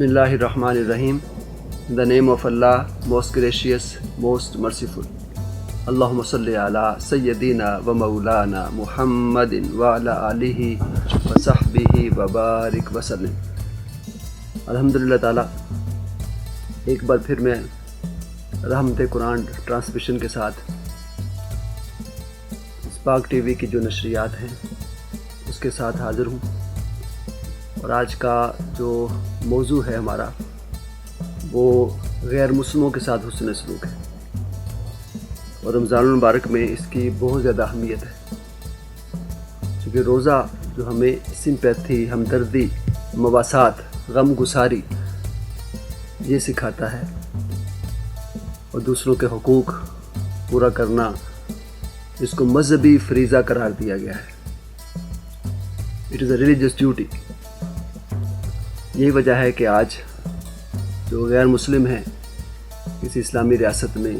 Bismillahirrahmanirrahim. In the name of Allah, most gracious, most merciful. Allahumma salli ala Sayyidina wa Maulana Muhammadin wa ala alihi wa sahbihi wa barik wa sallim. Alhamdulillah ta'ala, ایک بار پھر میں رحمت قرآن transmission کے ساتھ SPARC T V کی جو نشریات ہیں اس کے ساتھ حاضر ہوں، اور آج کا جو موضوع ہے ہمارا وہ غیر مسلموں کے ساتھ حسن سلوک ہے، اور رمضان المبارک میں اس کی بہت زیادہ اہمیت ہے، کیونکہ روزہ جو ہمیں سمپیتھی، ہمدردی، مواسات، غم گساری یہ سکھاتا ہے، اور دوسروں کے حقوق پورا کرنا اس کو مذہبی فریضہ قرار دیا گیا ہے۔ It is a religious duty. یہی وجہ ہے کہ آج جو غیر مسلم ہیں کسی اسلامی ریاست میں،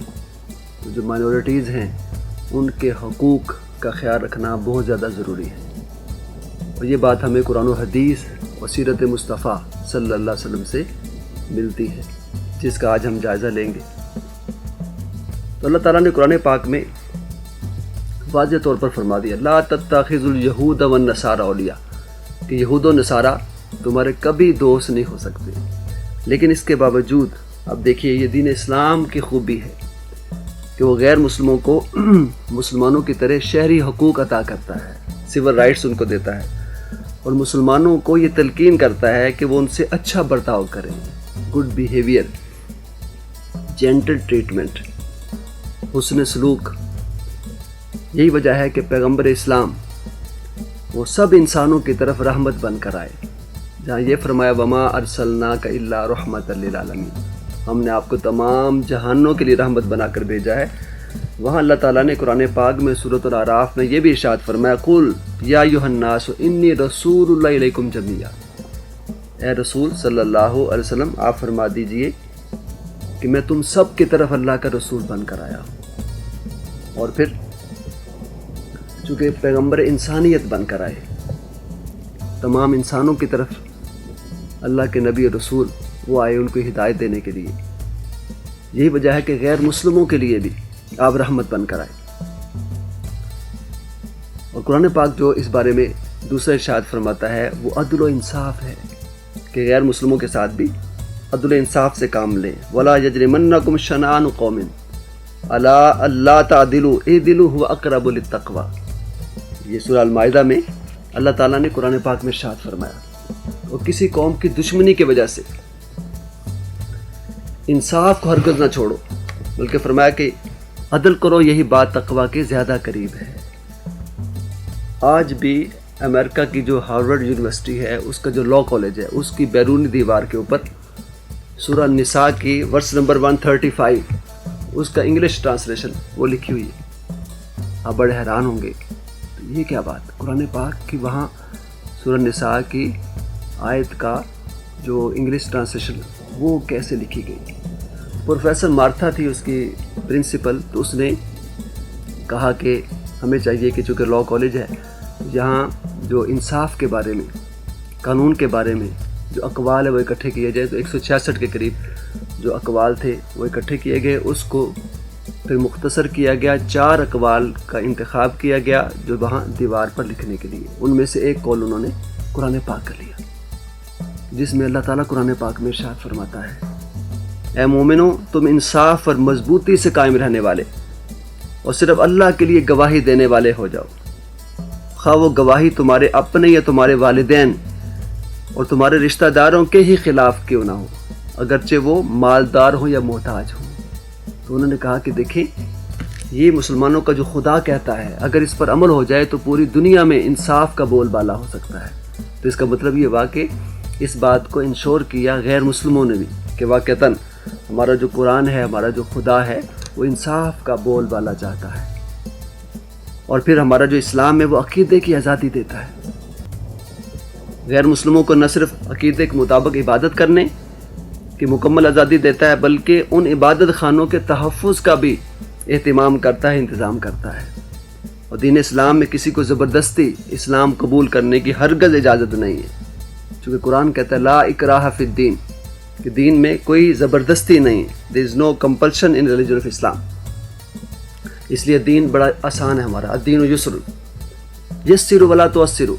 جو مائنورٹیز ہیں، ان کے حقوق کا خیال رکھنا بہت زیادہ ضروری ہے، اور یہ بات ہمیں قرآن و حدیث اور سیرت مصطفیٰ صلی اللہ علیہ وسلم سے ملتی ہے، جس کا آج ہم جائزہ لیں گے۔ تو اللہ تعالیٰ نے قرآن پاک میں واضح طور پر فرما دیا، لا تتخذوا اليہود والنصارى اولیاء، کہ یہود و نصارہ تمہارے کبھی دوست نہیں ہو سکتے۔ لیکن اس کے باوجود اب دیکھیے، یہ دین اسلام کی خوبی ہے کہ وہ غیر مسلموں کو مسلمانوں کی طرح شہری حقوق عطا کرتا ہے، سول رائٹس ان کو دیتا ہے، اور مسلمانوں کو یہ تلقین کرتا ہے کہ وہ ان سے اچھا برتاؤ کریں، گڈ بیہیویئر، جینٹل ٹریٹمنٹ، حسن سلوک۔ یہی وجہ ہے کہ پیغمبر اسلام وہ سب انسانوں کی طرف رحمت بن کر آئے، جہاں یہ فرمایا وما ارسلناک الا رحمۃ للعالمین، ہم نے آپ کو تمام جہانوں کے لیے رحمت بنا کر بھیجا ہے۔ وہاں اللہ تعالیٰ نے قرآن پاک میں سورۃ الاعراف میں یہ بھی ارشاد فرمایا، قل یا ایھا الناس انی رسول اللہ الیکم جمیعا، اے رسول صلی اللہ علیہ وسلم آپ فرما دیجئے کہ میں تم سب کی طرف اللہ کا رسول بن کر آیا ہوں۔ اور پھر چونکہ پیغمبر انسانیت بن کر آئے، تمام انسانوں کی طرف اللہ کے نبی اور رسول وہ آئے ان کو ہدایت دینے کے لیے۔ یہی وجہ ہے کہ غیر مسلموں کے لیے بھی آپ رحمت بن کر آئے۔ اور قرآن پاک جو اس بارے میں دوسرا ارشاد فرماتا ہے وہ عدل و انصاف ہے، کہ غیر مسلموں کے ساتھ بھی عدل و انصاف سے کام لیں۔ وَلَا يَجْرِمَنَّكُمْ شَنَآنُ قَوْمٍ عَلَىٰ أَلَّا تَعْدِلُوا اعْدِلُوا هُوَ أَقْرَبُ لِلتَّقْوَىٰ، یہ سورہ المائدہ میں اللہ تعالیٰ نے قرآن پاک میں ارشاد فرمایا۔ اور کسی قوم کی دشمنی کی وجہ سے انصاف کو ہرگز نہ چھوڑو، بلکہ فرمایا کہ عدل کرو، یہی بات تقویٰ کے زیادہ قریب ہے۔ آج بھی امریکہ کی جو ہارورڈ یونیورسٹی ہے، اس کا جو لاء کالج ہے، اس کی بیرونی دیوار کے اوپر سورہ نساء کی ورس نمبر 135 اس کا انگلش ٹرانسلیشن وہ لکھی ہوئی ہے۔ آپ بڑے حیران ہوں گے یہ کیا بات، قرآن پاک کی وہاں سورہ نساء کی آیت کا جو انگلش ٹرانسلیشن وہ کیسے لکھی گئی۔ پروفیسر مارتھا تھی اس کی پرنسپل، تو اس نے کہا کہ ہمیں چاہیے کہ چونکہ لاء کالج ہے، یہاں جو انصاف کے بارے میں، قانون کے بارے میں جو اقوال ہے وہ اکٹھے کیے جائے۔ تو 166 کے قریب جو اقوال تھے وہ اکٹھے کیے گئے، اس کو پھر مختصر کیا گیا، 4 اقوال کا انتخاب کیا گیا جو وہاں دیوار پر لکھنے کے لیے، ان میں سے ایک قول انہوں نے قرآن پاک کا لیا، جس میں اللہ تعالیٰ قرآن پاک میں ارشاد فرماتا ہے، اے مومنو تم انصاف اور مضبوطی سے قائم رہنے والے اور صرف اللہ کے لیے گواہی دینے والے ہو جاؤ، خواہ وہ گواہی تمہارے اپنے یا تمہارے والدین اور تمہارے رشتہ داروں کے ہی خلاف کیوں نہ ہو، اگرچہ وہ مالدار ہوں یا محتاج ہوں۔ تو انہوں نے کہا کہ دیکھیں، یہ مسلمانوں کا جو خدا کہتا ہے، اگر اس پر عمل ہو جائے تو پوری دنیا میں انصاف کا بول بالا ہو سکتا ہے۔ تو اس کا مطلب یہ ہوا کہ اس بات کو انشور کیا غیر مسلموں نے بھی کہ واقعتاً ہمارا جو قرآن ہے، ہمارا جو خدا ہے، وہ انصاف کا بول بالا چاہتا ہے، اور پھر ہمارا جو اسلام ہے وہ عقیدے کی آزادی دیتا ہے۔ غیر مسلموں کو نہ صرف عقیدے کے مطابق عبادت کرنے کی مکمل آزادی دیتا ہے، بلکہ ان عبادت خانوں کے تحفظ کا بھی اہتمام کرتا ہے، انتظام کرتا ہے۔ اور دین اسلام میں کسی کو زبردستی اسلام قبول کرنے کی ہرگز اجازت نہیں ہے، چونکہ قرآن کہتا ہے لا اکراہ فی الدین، کہ دین میں کوئی زبردستی نہیں، there is no compulsion in religion of Islam. اس لیے دین بڑا آسان ہے ہمارا. الدین یسر یسروا ولا تعسروا،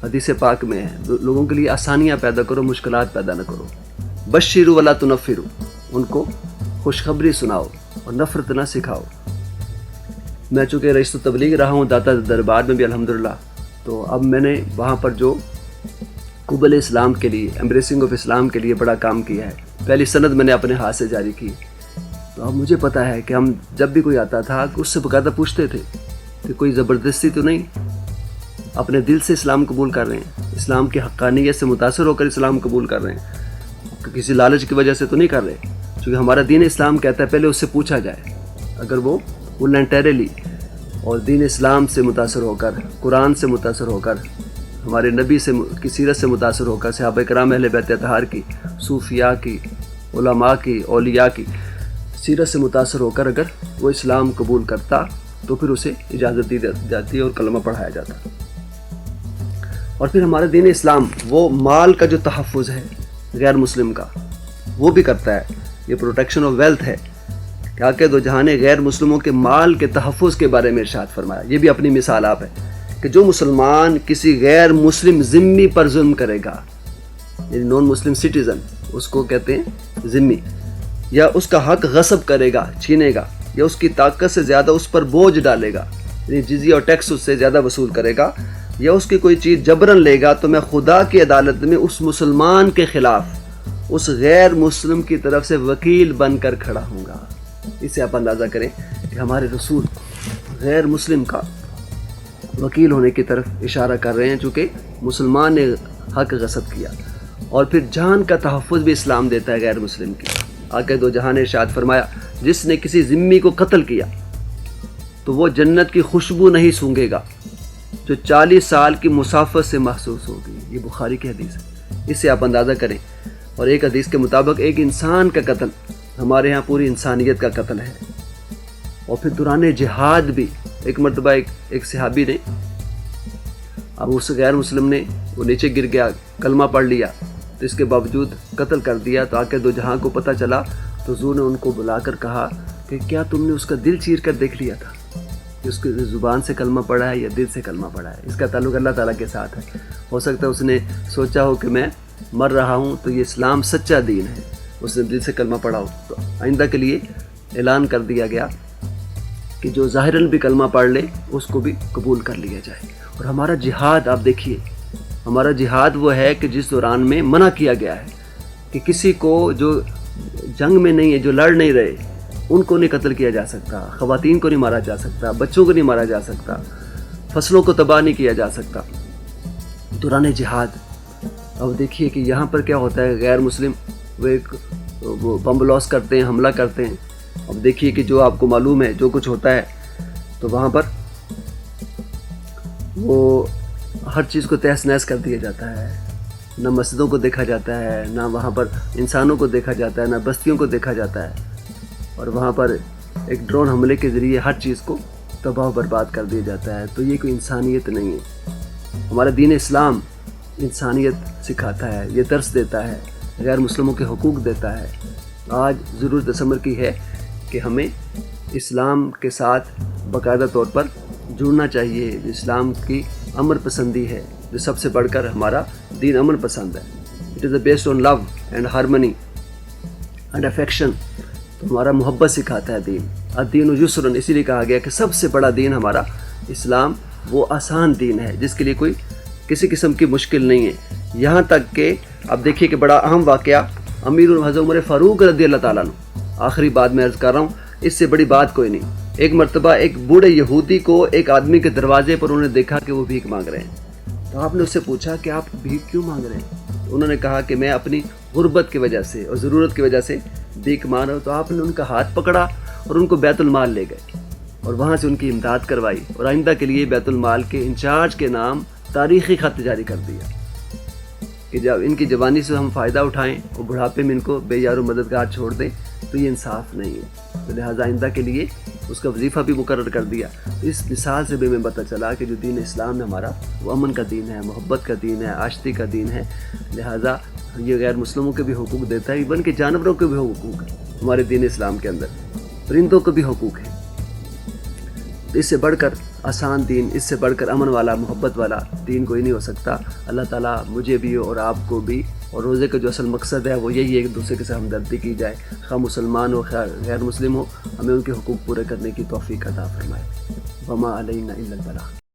حدیث پاک میں ہے لوگوں کے لیے آسانیاں پیدا کرو، مشکلات پیدا نہ کرو. بشروا ولا تنفروا، ان کو خوشخبری سناؤ اور نفرت نہ سکھاؤ. میں چونکہ رئیس تبلیغ رہا ہوں داتا دربار میں بھی الحمدللہ، تو اب میں نے وہاں پر جو قبول اسلام کے لیے، ایمبریسنگ آف اسلام کے لیے بڑا کام کیا ہے. پہلی سند میں نے اپنے ہاتھ سے جاری کی. تو اب مجھے پتہ ہے کہ ہم جب بھی کوئی آتا تھا اس سے باقاعدہ پوچھتے تھے کہ کوئی زبردستی تو نہیں، اپنے دل سے اسلام قبول کر رہے ہیں، اسلام کی حقانیت سے متاثر ہو کر اسلام قبول کر رہے ہیں، کسی لالچ کی وجہ سے تو نہیں کر رہے. چونکہ ہمارا دین اسلام کہتا ہے پہلے اس سے پوچھا جائے. اگر وہ والنٹریلی اور دین اسلام سے متاثر ہو کر، قرآن سے متاثر ہو کر، ہمارے نبی سے کی سیرت سے متاثر ہو کر، صحابہ کرام اہل بیت اطہار کی، صوفیاء کی، علماء کی، اولیاء کی سیرت سے متاثر ہو کر اگر وہ اسلام قبول کرتا تو پھر اسے اجازت دی جاتی اور کلمہ پڑھایا جاتا. اور پھر ہمارا دین اسلام وہ مال کا جو تحفظ ہے غیر مسلم کا وہ بھی کرتا ہے. یہ پروٹیکشن آف ویلتھ ہے کہ آقا دو جہاں نے غیر مسلموں کے مال کے تحفظ کے بارے میں ارشاد فرمایا. یہ بھی اپنی مثال آپ ہے کہ جو مسلمان کسی غیر مسلم ذمہ پر ظلم کرے گا، یعنی نان مسلم سٹیزن اس کو کہتے ہیں ذمہ، یا اس کا حق غصب کرے گا، چھینے گا، یا اس کی طاقت سے زیادہ اس پر بوجھ ڈالے گا، یعنی جزیہ اور ٹیکس اس سے زیادہ وصول کرے گا، یا اس کی کوئی چیز جبرن لے گا، تو میں خدا کی عدالت میں اس مسلمان کے خلاف اس غیر مسلم کی طرف سے وکیل بن کر کھڑا ہوں گا. اس سے آپ اندازہ کریں کہ ہمارے رسول غیر مسلم کا وکیل ہونے کی طرف اشارہ کر رہے ہیں، چونکہ مسلمان نے حق غصب کیا. اور پھر جان کا تحفظ بھی اسلام دیتا ہے غیر مسلم کی. آقا دو جہاں نے ارشاد فرمایا جس نے کسی ذمی کو قتل کیا تو وہ جنت کی خوشبو نہیں سونگھے گا جو 40 سال کی مسافت سے محسوس ہوگی. یہ بخاری کی حدیث ہے. اس سے آپ اندازہ کریں. اور ایک حدیث کے مطابق ایک انسان کا قتل ہمارے ہاں پوری انسانیت کا قتل ہے. اور پھر دوران جہاد بھی ایک مرتبہ ایک صحابی نے، اب اس غیر مسلم نے وہ نیچے گر گیا، کلمہ پڑھ لیا، تو اس کے باوجود قتل کر دیا. تو آقا دو جہاں کو پتہ چلا تو حضور نے ان کو بلا کر کہا کہ کیا تم نے اس کا دل چیر کر دیکھ لیا تھا کہ اس کی زبان سے کلمہ پڑھا ہے یا دل سے کلمہ پڑھا ہے؟ اس کا تعلق اللہ تعالیٰ کے ساتھ ہے. ہو سکتا ہے اس نے سوچا ہو کہ میں مر رہا ہوں تو یہ اسلام سچا دین ہے، اس نے دل سے کلمہ پڑھا ہو. تو آئندہ کے لیے اعلان کر دیا گیا کہ جو ظاہراً بھی کلمہ پڑھ لے اس کو بھی قبول کر لیا جائے. اور ہمارا جہاد آپ دیکھیے، ہمارا جہاد وہ ہے کہ جس دوران میں منع کیا گیا ہے کہ کسی کو جو جنگ میں نہیں ہے، جو لڑ نہیں رہے، ان کو نہیں قتل کیا جا سکتا، خواتین کو نہیں مارا جا سکتا، بچوں کو نہیں مارا جا سکتا، فصلوں کو تباہ نہیں کیا جا سکتا دوران جہاد. اب دیکھیے کہ یہاں پر کیا ہوتا ہے، غیر مسلم وہ بم بلاس کرتے ہیں، حملہ کرتے ہیں. اب دیکھیے کہ جو آپ کو معلوم ہے جو کچھ ہوتا ہے، تو وہاں پر وہ ہر چیز کو تہس نہس کر دیا جاتا ہے. نہ مسجدوں کو دیکھا جاتا ہے، نہ وہاں پر انسانوں کو دیکھا جاتا ہے، نہ بستیوں کو دیکھا جاتا ہے. اور وہاں پر ایک ڈرون حملے کے ذریعے ہر چیز کو تباہ و برباد کر دیا جاتا ہے. تو یہ کوئی انسانیت نہیں ہے. ہمارا دین اسلام انسانیت سکھاتا ہے، یہ درس دیتا ہے، غیر مسلموں کے حقوق دیتا ہے. آج ضرورت اس امر کی ہے کہ ہمیں اسلام کے ساتھ باقاعدہ طور پر جڑنا چاہیے. اسلام کی امر پسندی ہے جو سب سے بڑھ کر ہمارا دین امن پسند ہے. It is based on love and harmony and affection. تو ہمارا محبت سکھاتا ہے دین. الدین یسر، اسی لیے کہا گیا کہ سب سے بڑا دین ہمارا اسلام وہ آسان دین ہے جس کے لیے کوئی کسی قسم کی مشکل نہیں ہے. یہاں تک کہ اب دیکھیے کہ بڑا اہم واقعہ امیر حضرت عمر فاروق رضی اللہ تعالیٰ عنہ، آخری بات میں عرض کر رہا ہوں، اس سے بڑی بات کوئی نہیں. ایک مرتبہ ایک بوڑھے یہودی کو ایک آدمی کے دروازے پر انہوں نے دیکھا کہ وہ بھیک مانگ رہے ہیں. تو آپ نے اس سے پوچھا کہ آپ بھیک کیوں مانگ رہے ہیں؟ تو انہوں نے کہا کہ میں اپنی غربت کی وجہ سے اور ضرورت کی وجہ سے بھیک مانگ رہا ہوں. تو آپ نے ان کا ہاتھ پکڑا اور ان کو بیت المال لے گئے اور وہاں سے ان کی امداد کروائی، اور آئندہ کے لیے بیت المال کے انچارج کے نام تاریخی خط جاری کر دیا کہ جب ان کی جوانی سے ہم فائدہ اٹھائیں اور بڑھاپے میں ان کو بے یار و مددگار چھوڑ دیں تو یہ انصاف نہیں ہے. تو لہٰذا آئندہ کے لیے اس کا وظیفہ بھی مقرر کر دیا. اس مثال سے بھی ہمیں پتہ چلا کہ جو دین اسلام ہے ہمارا وہ امن کا دین ہے، محبت کا دین ہے، آشتی کا دین ہے. لہٰذا یہ غیر مسلموں کے بھی حقوق دیتا ہے، ایون کہ جانوروں کے بھی حقوق ہیں ہمارے دین اسلام کے اندر، پرندوں کو بھی حقوق ہیں۔ اس سے بڑھ کر آسان دین، اس سے بڑھ کر امن والا، محبت والا دین کوئی نہیں ہو سکتا۔ اللہ تعالیٰ مجھے بھی اور آپ کو بھی، اور روزے کا جو اصل مقصد ہے وہ یہی ہے کہ دوسرے کے ساتھ ہمدردی کی جائے، خواہ مسلمان ہو خواہ غیر مسلم ہو، ہمیں ان کے حقوق پورے کرنے کی توفیق عطا فرمائے۔ وما علینا الا البلاغ۔